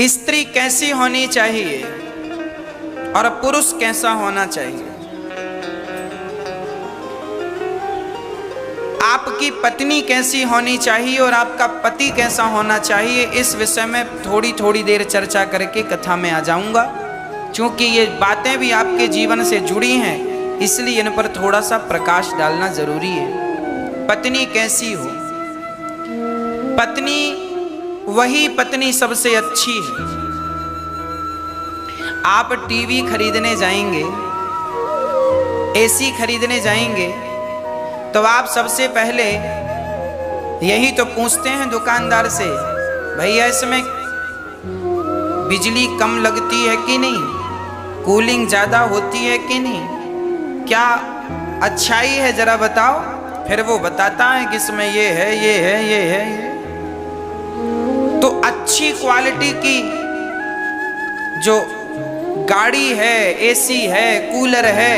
स्त्री कैसी होनी चाहिए और पुरुष कैसा होना चाहिए। आपकी पत्नी कैसी होनी चाहिए और आपका पति कैसा होना चाहिए, इस विषय में थोड़ी थोड़ी देर चर्चा करके कथा में आ जाऊंगा। क्योंकि ये बातें भी आपके जीवन से जुड़ी हैं, इसलिए इन पर थोड़ा सा प्रकाश डालना जरूरी है। पत्नी कैसी हो? पत्नी वही पत्नी सबसे अच्छी है। आप टीवी खरीदने जाएंगे, एसी खरीदने जाएंगे, तो आप सबसे पहले यही तो पूछते हैं दुकानदार से, भैया इसमें बिजली कम लगती है कि नहीं, कूलिंग ज़्यादा होती है कि नहीं, क्या अच्छाई है जरा बताओ। फिर वो बताता है कि इसमें ये है, ये है, ये है, ये। तो अच्छी क्वालिटी की जो गाड़ी है, एसी है, कूलर है,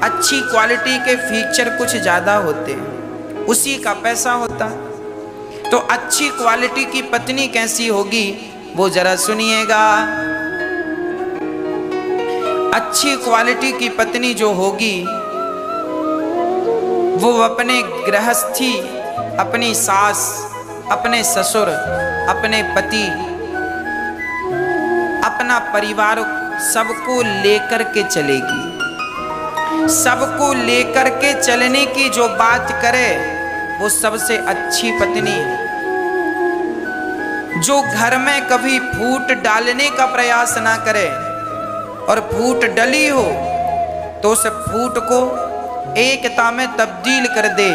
अच्छी क्वालिटी के फीचर कुछ ज़्यादा होते हैं, उसी का पैसा होता है। तो अच्छी क्वालिटी की पत्नी कैसी होगी वो जरा सुनिएगा। अच्छी क्वालिटी की पत्नी जो होगी वो अपने गृहस्थी, अपनी सास, अपने ससुर, अपने पति, अपना परिवार सबको लेकर के चलेगी। सबको लेकर के चलने की जो बात करे वो सबसे अच्छी पत्नी है। जो घर में कभी फूट डालने का प्रयास ना करे और फूट डली हो तो उस फूट को एकता में तब्दील कर दे।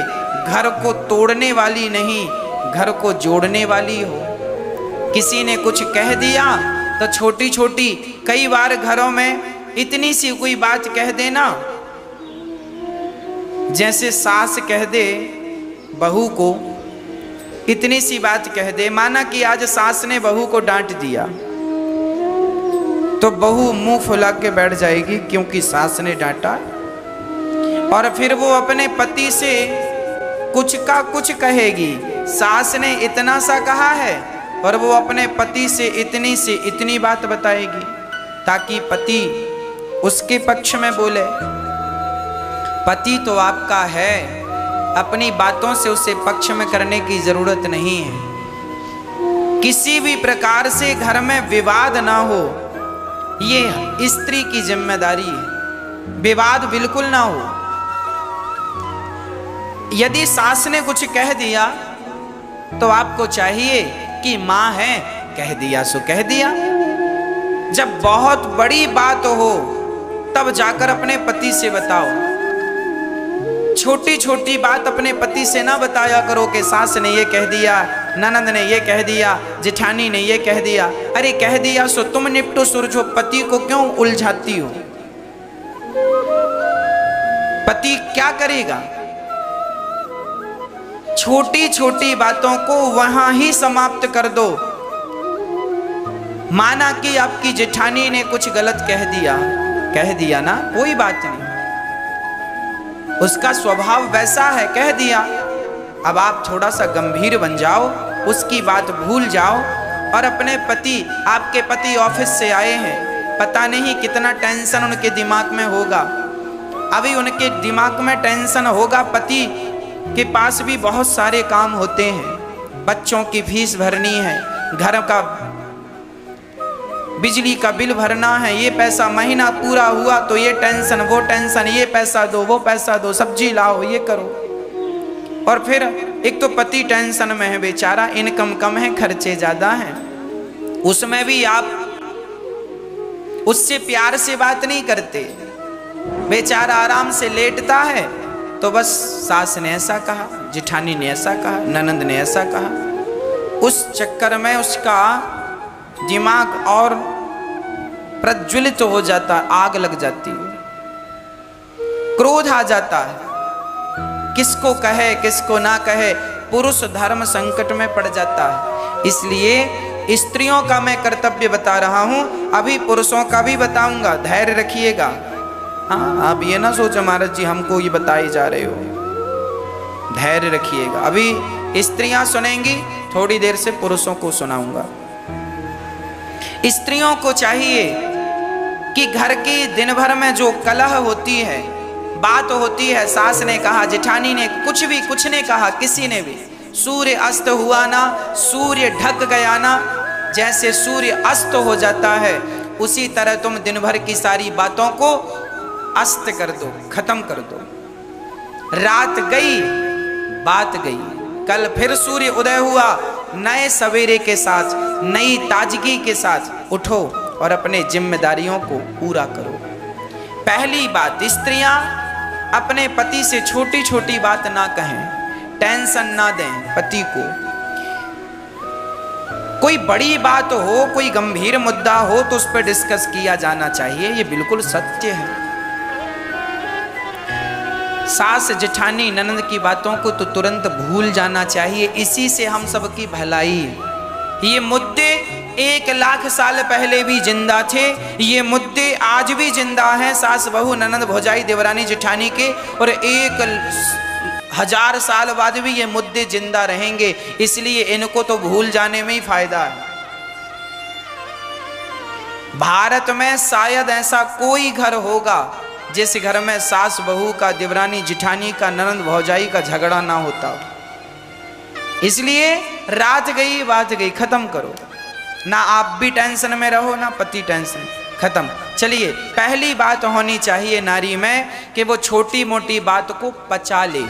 घर को तोड़ने वाली नहीं, घर को जोड़ने वाली हो। किसी ने कुछ कह दिया तो छोटी छोटी, कई बार घरों में इतनी सी कोई बात कह देना, जैसे सास कह दे बहू को, इतनी सी बात कह दे, माना कि आज सास ने बहू को डांट दिया तो बहू मुंह फुला के बैठ जाएगी क्योंकि सास ने डांटा। और फिर वो अपने पति से कुछ का कुछ कहेगी, सास ने इतना सा कहा है और वो अपने पति से इतनी बात बताएगी ताकि पति उसके पक्ष में बोले। पति तो आपका है, अपनी बातों से उसे पक्ष में करने की जरूरत नहीं है। किसी भी प्रकार से घर में विवाद ना हो, ये स्त्री की जिम्मेदारी है। विवाद बिल्कुल ना हो। यदि सास ने कुछ कह दिया तो आपको चाहिए कि माँ है, कह दिया सो कह दिया। जब बहुत बड़ी बात हो तब जाकर अपने पति से बताओ। छोटी छोटी बात अपने पति से ना बताया करो कि सास ने ये कह दिया, ननद ने ये कह दिया, जेठानी ने ये कह दिया। अरे कह दिया सो तुम निपटो सुलझो, पति को क्यों उलझाती हो? पति क्या करेगा? छोटी छोटी बातों को वहां ही समाप्त कर दो। माना कि आपकी जेठानी ने कुछ गलत कह दिया ना, कोई बात नहीं, उसका स्वभाव वैसा है, कह दिया। अब आप थोड़ा सा गंभीर बन जाओ, उसकी बात भूल जाओ और अपने पति, आपके पति ऑफिस से आए हैं, पता नहीं कितना टेंशन उनके दिमाग में होगा। अभी उनके दिमाग में टेंशन होगा, पति के पास भी बहुत सारे काम होते हैं, बच्चों की फीस भरनी है, घर का बिजली का बिल भरना है, ये पैसा महीना पूरा हुआ तो ये टेंशन, वो टेंशन, ये पैसा दो, वो पैसा दो, सब्जी लाओ, ये करो। और फिर एक तो पति टेंशन में है बेचारा, इनकम कम है, खर्चे ज्यादा हैं, उसमें भी आप उससे प्यार से बात नहीं करते। बेचारा आराम से लेटता है तो बस सास ने ऐसा कहा, जेठानी ने ऐसा कहा, ननद ने ऐसा कहा। उस चक्कर में उसका दिमाग और प्रज्वलित हो जाता, आग लग जाती है, क्रोध आ जाता है, किसको कहे किसको ना कहे, पुरुष धर्म संकट में पड़ जाता है। इसलिए स्त्रियों का मैं कर्तव्य बता रहा हूं, अभी पुरुषों का भी बताऊंगा, धैर्य रखिएगा। हाँ, आप ये ना सोचो महाराज जी हमको ये बताए जा रहे हो, धैर्य रखिएगा। अभी स्त्रियां सुनेंगी, थोड़ी देर से पुरुषों को सुनाऊंगा। स्त्रियों को चाहिए कि घर की दिन भर में जो कलह होती है, बात होती है, सास ने कहा, जेठानी ने कुछ ने कहा, किसी ने भी, सूर्य अस्त हुआ ना, सूर्य ढक गया ना, जैसे सूर्य अस्त हो जाता है उसी तरह तुम दिन भर की सारी बातों को अस्त कर दो, खत्म कर दो। रात गई, बात गई, कल फिर सूर्य उदय हुआ, नए सवेरे के साथ, नई ताजगी के साथ उठो और अपने जिम्मेदारियों को पूरा करो। पहली बात, स्त्रियां अपने पति से छोटी छोटी बात ना कहें, टेंशन ना दें पति को। कोई बड़ी बात हो, कोई गंभीर मुद्दा हो तो उस पर डिस्कस किया जाना चाहिए, ये बिल्कुल सत्य है। सास जेठानी ननद की बातों को तो तुरंत भूल जाना चाहिए, इसी से हम सबकी भलाई। ये मुद्दे 1 लाख साल पहले भी जिंदा थे, ये मुद्दे आज भी जिंदा हैं, सास बहू ननद भौजाई देवरानी जेठानी के, और 1000 साल बाद भी ये मुद्दे जिंदा रहेंगे। इसलिए इनको तो भूल जाने में ही फायदा है। भारत में शायद ऐसा कोई घर होगा जिस घर में सास बहू का, देवरानी जिठानी का, ननद भौजाई का झगड़ा ना होता। इसलिए रात गई बात गई, खत्म करो। ना आप भी टेंशन में रहो ना पति टेंशन, खत्म। चलिए, पहली बात होनी चाहिए नारी में कि वो छोटी मोटी बात को पचा ले,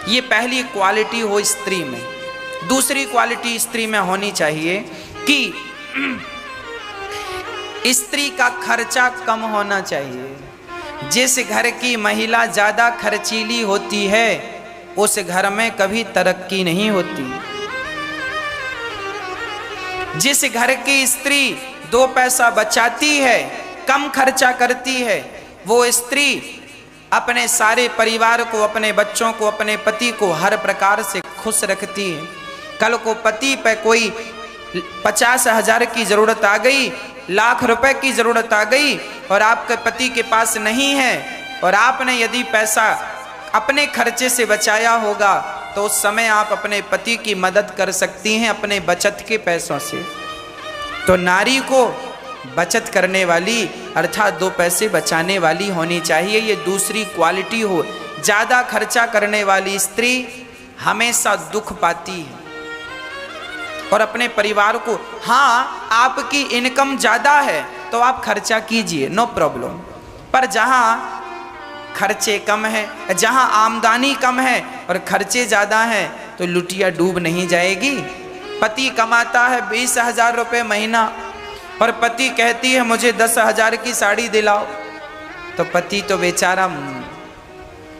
ये पहली क्वालिटी हो स्त्री में। दूसरी क्वालिटी स्त्री में होनी चाहिए कि स्त्री का खर्चा कम होना चाहिए। जिस घर की महिला ज्यादा खर्चीली होती है उस घर में कभी तरक्की नहीं होती। जिस घर की स्त्री 2 पैसा बचाती है, कम खर्चा करती है, वो स्त्री अपने सारे परिवार को, अपने बच्चों को, अपने पति को हर प्रकार से खुश रखती है। कल को पति पे कोई 50,000 की जरूरत आ गई, लाख रुपए की जरूरत आ गई और आपके पति के पास नहीं है, और आपने यदि पैसा अपने खर्चे से बचाया होगा तो उस समय आप अपने पति की मदद कर सकती हैं अपने बचत के पैसों से। तो नारी को बचत करने वाली, अर्थात 2 पैसे बचाने वाली होनी चाहिए, ये दूसरी क्वालिटी हो। ज़्यादा खर्चा करने वाली स्त्री हमेशा दुख पाती है और अपने परिवार को, हाँ आपकी इनकम ज़्यादा है तो आप खर्चा कीजिए, नो प्रॉब्लम, पर जहाँ खर्चे कम है, जहाँ आमदनी कम है और खर्चे ज़्यादा हैं तो लुटिया डूब नहीं जाएगी। पति कमाता है 20,000 रुपये महीना और पति कहती है मुझे 10,000 की साड़ी दिलाओ, तो पति तो बेचारा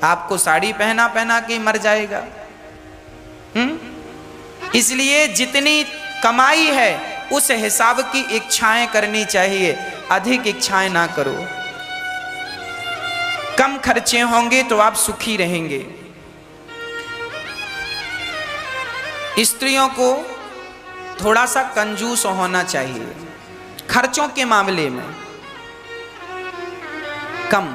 आपको साड़ी पहना पहना के मर जाएगा। इसलिए जितनी कमाई है उस हिसाब की इच्छाएं करनी चाहिए, अधिक इच्छाएं ना करो। कम खर्चे होंगे तो आप सुखी रहेंगे। स्त्रियों को थोड़ा सा कंजूस होना चाहिए खर्चों के मामले में, कम।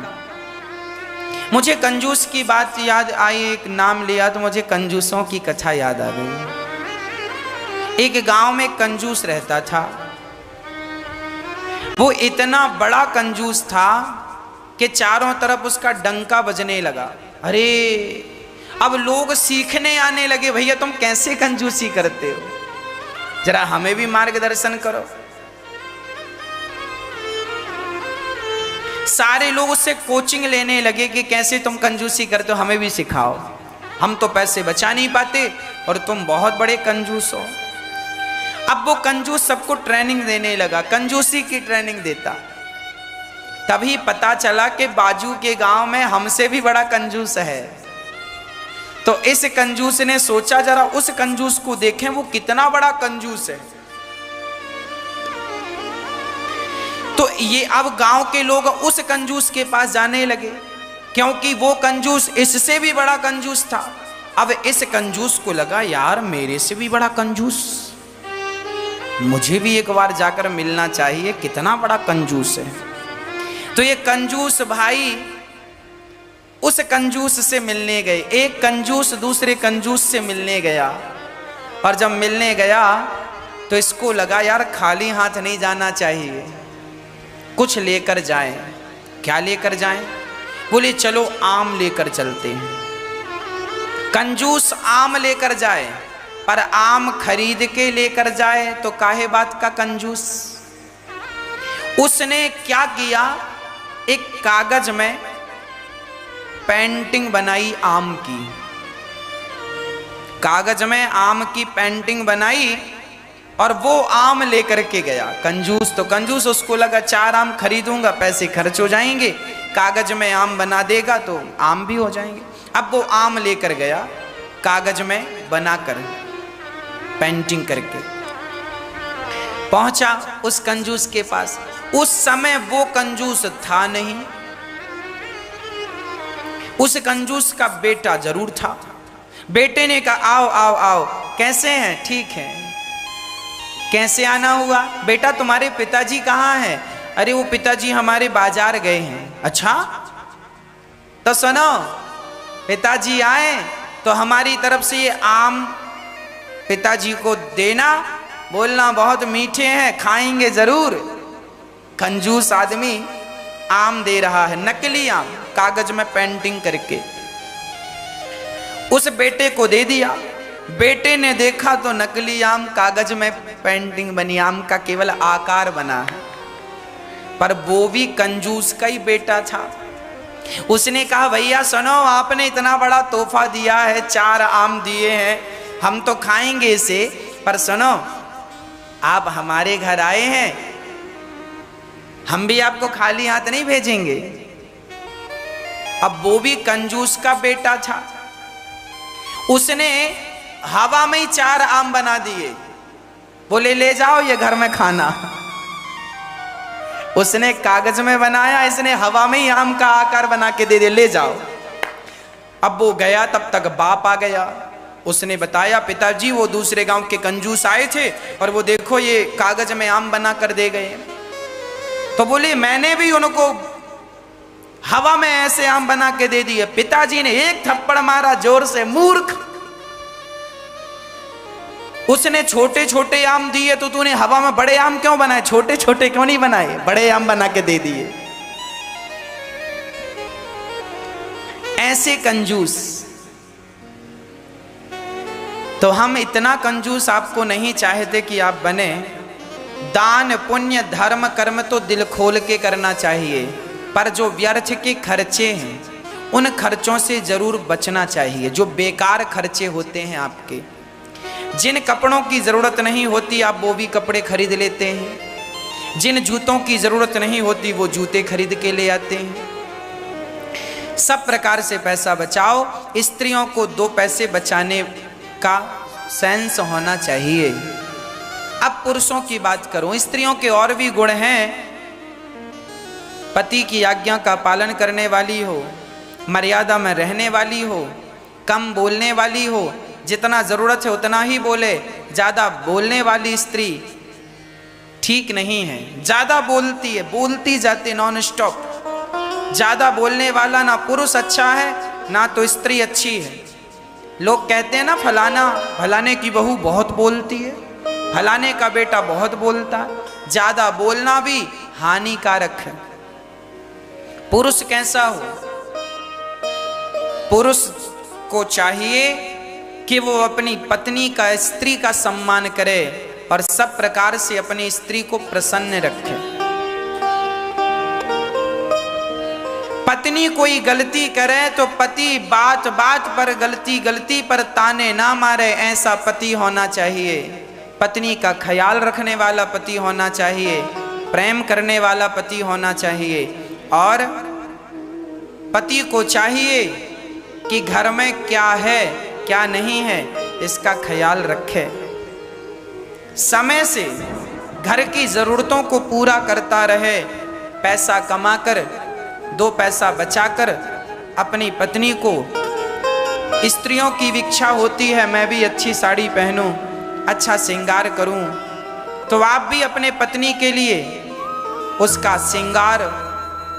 मुझे कंजूस की बात याद आई, एक नाम लिया तो मुझे कंजूसों की कथा याद आ गई। एक गांव में कंजूस रहता था, वो इतना बड़ा कंजूस था कि चारों तरफ उसका डंका बजने लगा। अरे अब लोग सीखने आने लगे, भैया तुम कैसे कंजूसी करते हो, जरा हमें भी मार्गदर्शन करो। सारे लोग उससे कोचिंग लेने लगे कि कैसे तुम कंजूसी करते हो, हमें भी सिखाओ, हम तो पैसे बचा नहीं पाते और तुम बहुत बड़े कंजूस हो। अब वो कंजूस सबको ट्रेनिंग देने लगा, कंजूसी की ट्रेनिंग देता। तभी पता चला कि बाजू के गांव में हमसे भी बड़ा कंजूस है। तो इस कंजूस ने सोचा जरा उस कंजूस को देखें वो कितना बड़ा कंजूस है। तो ये अब गांव के लोग उस कंजूस के पास जाने लगे, क्योंकि वो कंजूस इससे भी बड़ा कंजूस था। अब इस कंजूस को लगा यार मेरे से भी बड़ा कंजूस, मुझे भी एक बार जाकर मिलना चाहिए, कितना बड़ा कंजूस है। तो ये कंजूस भाई उस कंजूस से मिलने गए। एक कंजूस दूसरे कंजूस से मिलने गया, और जब मिलने गया तो इसको लगा यार खाली हाथ नहीं जाना चाहिए, कुछ लेकर जाएं। क्या लेकर जाएं? बोले चलो आम लेकर चलते हैं। कंजूस आम लेकर जाए, पर आम खरीद के लेकर जाए तो काहे बात का कंजूस। उसने क्या किया, एक कागज में पेंटिंग बनाई आम की, कागज में आम की पेंटिंग बनाई और वो आम लेकर के गया। कंजूस तो कंजूस, उसको लगा 4 आम खरीदूंगा पैसे खर्च हो जाएंगे, कागज में आम बना देगा तो आम भी हो जाएंगे। अब वो आम लेकर गया कागज में बनाकर पेंटिंग करके, पहुंचा उस कंजूस के पास। उस समय वो कंजूस था नहीं, उस कंजूस का बेटा जरूर था। बेटे ने कहा आओ आओ आओ, कैसे हैं? ठीक है। कैसे आना हुआ? बेटा तुम्हारे पिताजी कहाँ हैं? अरे वो पिताजी हमारे बाजार गए हैं। अच्छा तो सुनो, पिताजी आए तो हमारी तरफ से ये आम पिताजी को देना, बोलना बहुत मीठे हैं, खाएंगे जरूर। कंजूस आदमी आम दे रहा है, नकली आम कागज में पेंटिंग करके, उस बेटे को दे दिया। बेटे ने देखा तो नकली आम कागज में पेंटिंग बनी, आम का केवल आकार बना है, पर वो भी कंजूस का ही बेटा था। उसने कहा भैया सुनो, आपने इतना बड़ा तोहफा दिया है, 4 आम दिए हैं, हम तो खाएंगे इसे, पर सुनो आप हमारे घर आए हैं, हम भी आपको खाली हाथ नहीं भेजेंगे। अब वो भी कंजूस का बेटा था, उसने हवा में ही 4 आम बना दिए, बोले ले जाओ ये घर में खाना। उसने कागज में बनाया, इसने हवा में ही आम का आकार बना के दे दिया, ले जाओ। अब वो गया, तब तक बाप आ गया। उसने बताया पिताजी वो दूसरे गांव के कंजूस आए थे और वो देखो ये कागज में आम बना कर दे गए। तो बोले मैंने भी उनको हवा में ऐसे आम बना के दे दिए। पिताजी ने एक थप्पड़ मारा जोर से, मूर्ख, उसने छोटे छोटे आम दिए तो तूने हवा में बड़े आम क्यों बनाए? छोटे छोटे क्यों नहीं बनाए? बड़े आम बना के दे दिए। ऐसे कंजूस। तो हम इतना कंजूस आपको नहीं चाहते कि आप बने। दान पुण्य धर्म कर्म तो दिल खोल के करना चाहिए, पर जो व्यर्थ के खर्चे हैं उन खर्चों से जरूर बचना चाहिए, जो बेकार खर्चे होते हैं आपके। जिन कपड़ों की जरूरत नहीं होती आप वो भी कपड़े खरीद लेते हैं, जिन जूतों की जरूरत नहीं होती वो जूते खरीद के ले आते हैं। सब प्रकार से पैसा बचाओ। स्त्रियों को 2 पैसे बचाने का सेंस होना चाहिए। अब पुरुषों की बात करूं, स्त्रियों के और भी गुण हैं। पति की आज्ञा का पालन करने वाली हो, मर्यादा में रहने वाली हो, कम बोलने वाली हो, जितना जरूरत है उतना ही बोले। ज्यादा बोलने वाली स्त्री ठीक नहीं है, ज्यादा बोलती है, बोलती जाती नॉन स्टॉप। ज्यादा बोलने वाला ना पुरुष अच्छा है ना तो स्त्री अच्छी है। लोग कहते हैं ना फलाने की बहू बहुत बोलती है, फलाने का बेटा बहुत बोलता है। ज्यादा बोलना भी हानिकारक है। पुरुष कैसा हो? पुरुष को चाहिए कि वो अपनी पत्नी का, स्त्री का सम्मान करे और सब प्रकार से अपनी स्त्री को प्रसन्न रखे। पत्नी कोई गलती करे तो पति बात बात पर गलती पर ताने ना मारे, ऐसा पति होना चाहिए। पत्नी का ख्याल रखने वाला पति होना चाहिए, प्रेम करने वाला पति होना चाहिए। और पति को चाहिए कि घर में क्या है क्या नहीं है इसका ख्याल रखे, समय से घर की जरूरतों को पूरा करता रहे, पैसा कमाकर 2 पैसा बचाकर अपनी पत्नी को। स्त्रियों की इच्छा होती है मैं भी अच्छी साड़ी पहनूं, अच्छा श्रृंगार करूं, तो आप भी अपने पत्नी के लिए उसका श्रृंगार,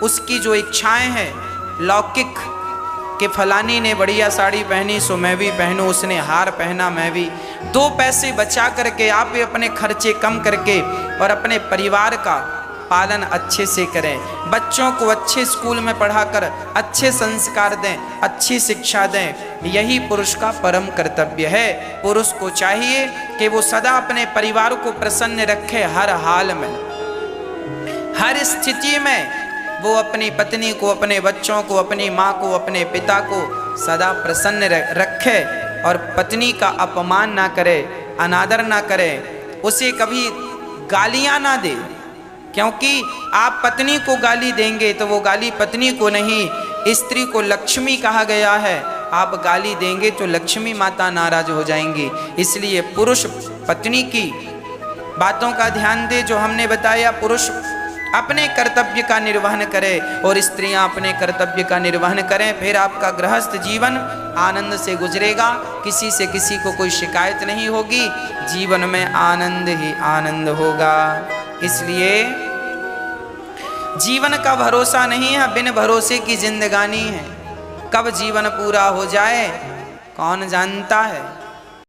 उसकी जो इच्छाएं हैं लौकिक, कि फलानी ने बढ़िया साड़ी पहनी सो मैं भी पहनूं, उसने हार पहना मैं भी, 2 पैसे बचा करके आप अपने खर्चे कम करके और अपने परिवार का पालन अच्छे से करें। बच्चों को अच्छे स्कूल में पढ़ाकर अच्छे संस्कार दें, अच्छी शिक्षा दें। यही पुरुष का परम कर्तव्य है। पुरुष को चाहिए कि वो सदा अपने परिवार को प्रसन्न रखे, हर हाल में, हर स्थिति में वो अपनी पत्नी को, अपने बच्चों को, अपनी माँ को, अपने पिता को सदा प्रसन्न रखे और पत्नी का अपमान ना करे, अनादर ना करे, उसे कभी गालियाँ ना दे। क्योंकि आप पत्नी को गाली देंगे तो वो गाली पत्नी को नहीं, स्त्री को लक्ष्मी कहा गया है। आप गाली देंगे तो लक्ष्मी माता नाराज हो जाएंगी। इसलिए पुरुष पत्नी की बातों का ध्यान दे जो हमने बताया। पुरुष अपने कर्तव्य का निर्वहन करे और स्त्रियां अपने कर्तव्य का निर्वहन करें। फिर आपका गृहस्थ जीवन आनंद से गुजरेगा, किसी से किसी को कोई शिकायत नहीं होगी, जीवन में आनंद ही आनंद होगा। इसलिए जीवन का भरोसा नहीं है, बिन भरोसे की जिंदगानी है। कब जीवन पूरा हो जाए कौन जानता है।